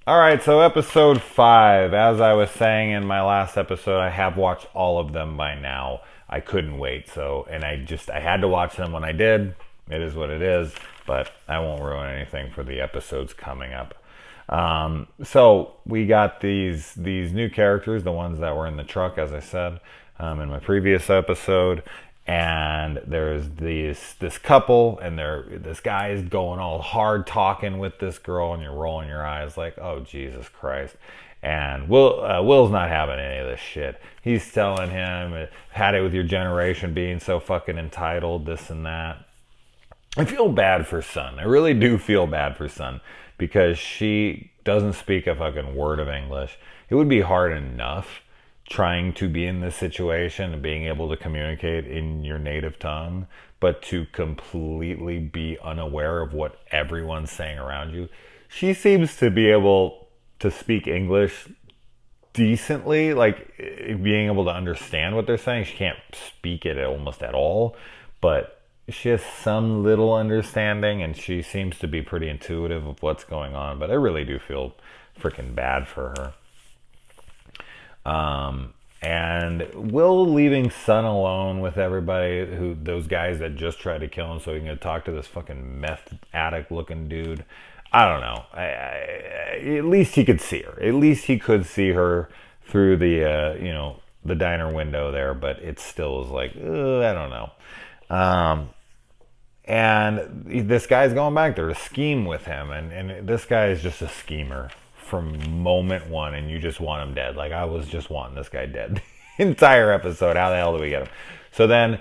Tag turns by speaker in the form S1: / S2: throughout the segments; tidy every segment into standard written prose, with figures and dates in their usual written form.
S1: All right, so episode 5. As I was saying in my last episode, I have watched all of them by now. I couldn't wait, and I had to watch them when I did. It is what it is, but I won't ruin anything for the episodes coming up. So we got these new characters, the ones that were in the truck, as I said in my previous episode, and there's this couple, and this guy is going all hard talking with this girl, and you're rolling your eyes like, oh Jesus Christ. And Will's not having any of this shit. He's telling him, had it with your generation being so fucking entitled, this and that. I feel bad for Sun. I really do feel bad for Sun because she doesn't speak a fucking word of English. It would be hard enough trying to be in this situation and being able to communicate in your native tongue, but to completely be unaware of what everyone's saying around you. She seems to be able to speak English decently, like being able to understand what they're saying. She can't speak it almost at all, but she has some little understanding, and she seems to be pretty intuitive of what's going on. But I really do feel freaking bad for her. And Will leaving Sun alone with everybody, those guys that just tried to kill him so he can talk to this fucking meth addict looking dude. I don't know. At least he could see her. At least he could see her through the diner window there, but it still is like, I don't know. And this guy's going back there to scheme with him, and this guy is just a schemer from moment one, and you just want him dead. Like, I was just wanting this guy dead the entire episode. How the hell do we get him? So then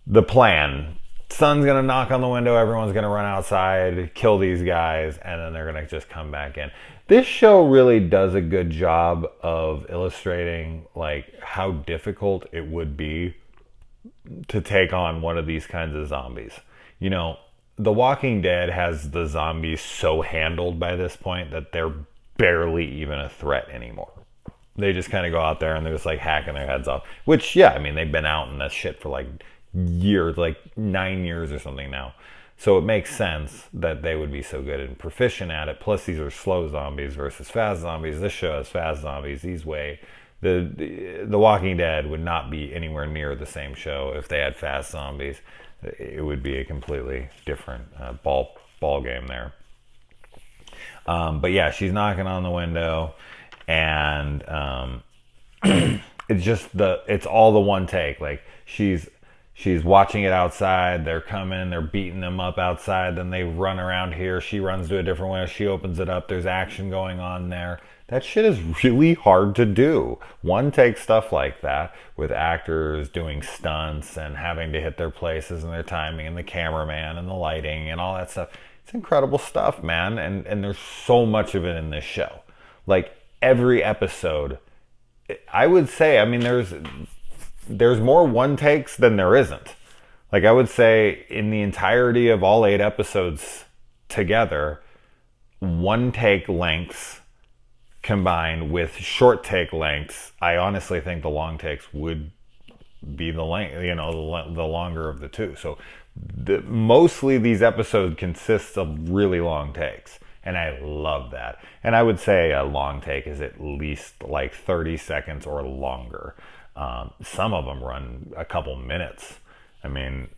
S1: the plan: Sun's gonna knock on the window, everyone's gonna run outside, kill these guys, and then they're gonna just come back in. This show really does a good job of illustrating like how difficult it would be to take on one of these kinds of zombies. You know, The Walking Dead has the zombies so handled by this point that they're barely even a threat anymore. They just kind of go out there and they're just like hacking their heads off. Which, yeah, I mean, they've been out in this shit for like years, like 9 years or something now. So it makes sense that they would be so good and proficient at it. Plus, these are slow zombies versus fast zombies. This show has fast zombies. The Walking Dead would not be anywhere near the same show if they had fast zombies. It would be a completely different ball game there. But yeah, she's knocking on the window, and it's all the one take. Like she's watching it outside. They're coming. They're beating them up outside. Then they run around here. She runs to a different window. She opens it up. There's action going on there. That shit is really hard to do. One take stuff like that with actors doing stunts and having to hit their places and their timing and the cameraman and the lighting and all that stuff. It's incredible stuff, man. And there's so much of it in this show. Like every episode, I would say, I mean, there's more one takes than there isn't. Like I would say in the entirety of all 8 episodes together, one take lengths combined with short take lengths, I honestly think the long takes would be the length, the longer of the two. So mostly these episodes consist of really long takes, and I love that. And I would say a long take is at least like 30 seconds or longer. Some of them run a couple minutes. I mean,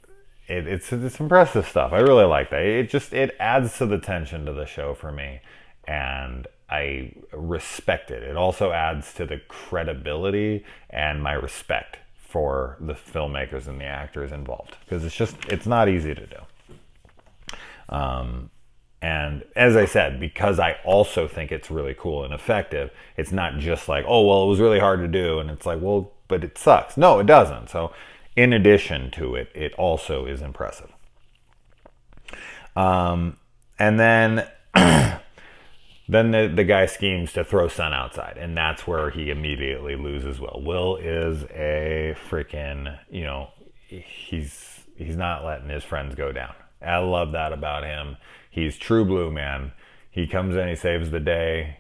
S1: it's impressive stuff. I really like that. It adds to the tension to the show for me, and I respect it. It also adds to the credibility and my respect for the filmmakers and the actors involved, because it's not easy to do. And as I said, because I also think it's really cool and effective, it's not just like, oh, well, it was really hard to do. And it's like, well, but it sucks. No, it doesn't. So in addition to it, it also is impressive. And then then the guy schemes to throw Sun outside, and that's where he immediately loses Will. Will is a freaking, he's not letting his friends go down. I love that about him. He's true blue, man. He comes in, he saves the day,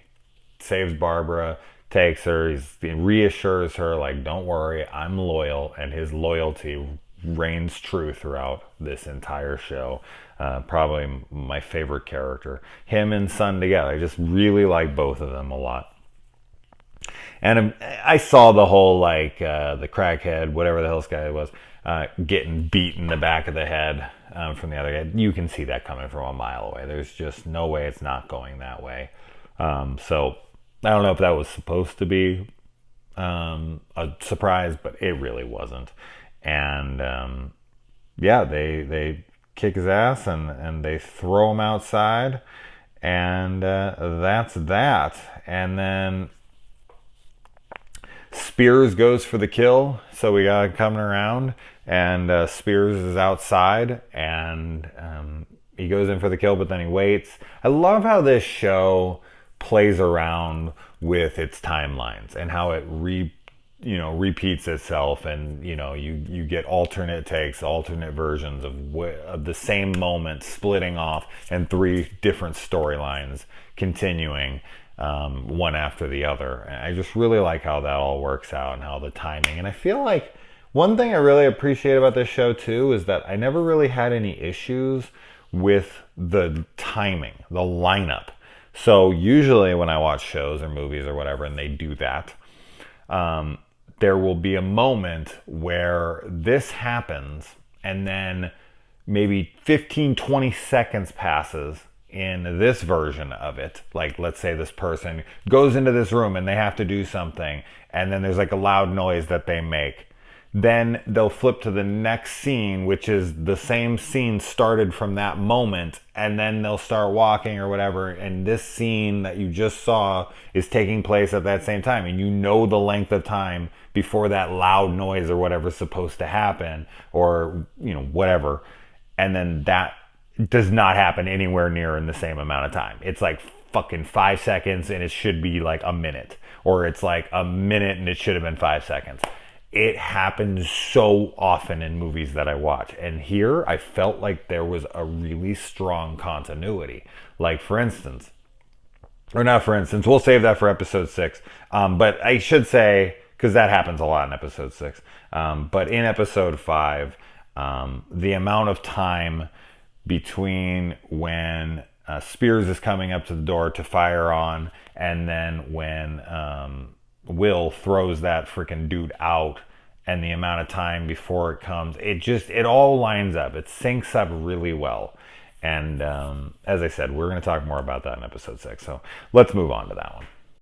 S1: saves Barbara, takes her, he reassures her, like, don't worry, I'm loyal, and his loyalty reigns true throughout this entire show. Probably my favorite character. Him and Sun together. I just really like both of them a lot. And I saw the whole, like, the crackhead, whatever the hell this guy was, getting beat in the back of the head from the other guy. You can see that coming from a mile away. There's just no way it's not going that way. So I don't know if that was supposed to be a surprise, but it really wasn't. And yeah, they kick his ass and they throw him outside, and that's that. And then Spears goes for the kill, so we got it coming around, and Spears is outside, and he goes in for the kill, but then he waits. I love how this show plays around with its timelines and how it repeats itself, and you get alternate takes, alternate versions of the same moment splitting off, and 3 different storylines continuing, one after the other. And I just really like how that all works out and how the timing. And I feel like one thing I really appreciate about this show too is that I never really had any issues with the timing, the lineup. So usually when I watch shows or movies or whatever and they do that, there will be a moment where this happens and then maybe 15-20 seconds passes in this version of it. Like, let's say this person goes into this room and they have to do something, and then there's like a loud noise that they make. Then they'll flip to the next scene, which is the same scene started from that moment, and then they'll start walking or whatever, and this scene that you just saw is taking place at that same time, and you know the length of time before that loud noise or whatever's supposed to happen, or whatever, and then that does not happen anywhere near in the same amount of time. It's like fucking 5 seconds and it should be like a minute, or it's like a minute and it should have been 5 seconds. It happens so often in movies that I watch, and here I felt like there was a really strong continuity. Like, for instance, or not for instance, we'll save that for episode 6, but I should say, because that happens a lot in episode 6, but in episode 5, the amount of time between when Spears is coming up to the door to fire on, and then when Will throws that freaking dude out, and the amount of time before it comes, it all lines up. It syncs up really well. And as I said, we're going to talk more about that in episode 6. So let's move on to that one.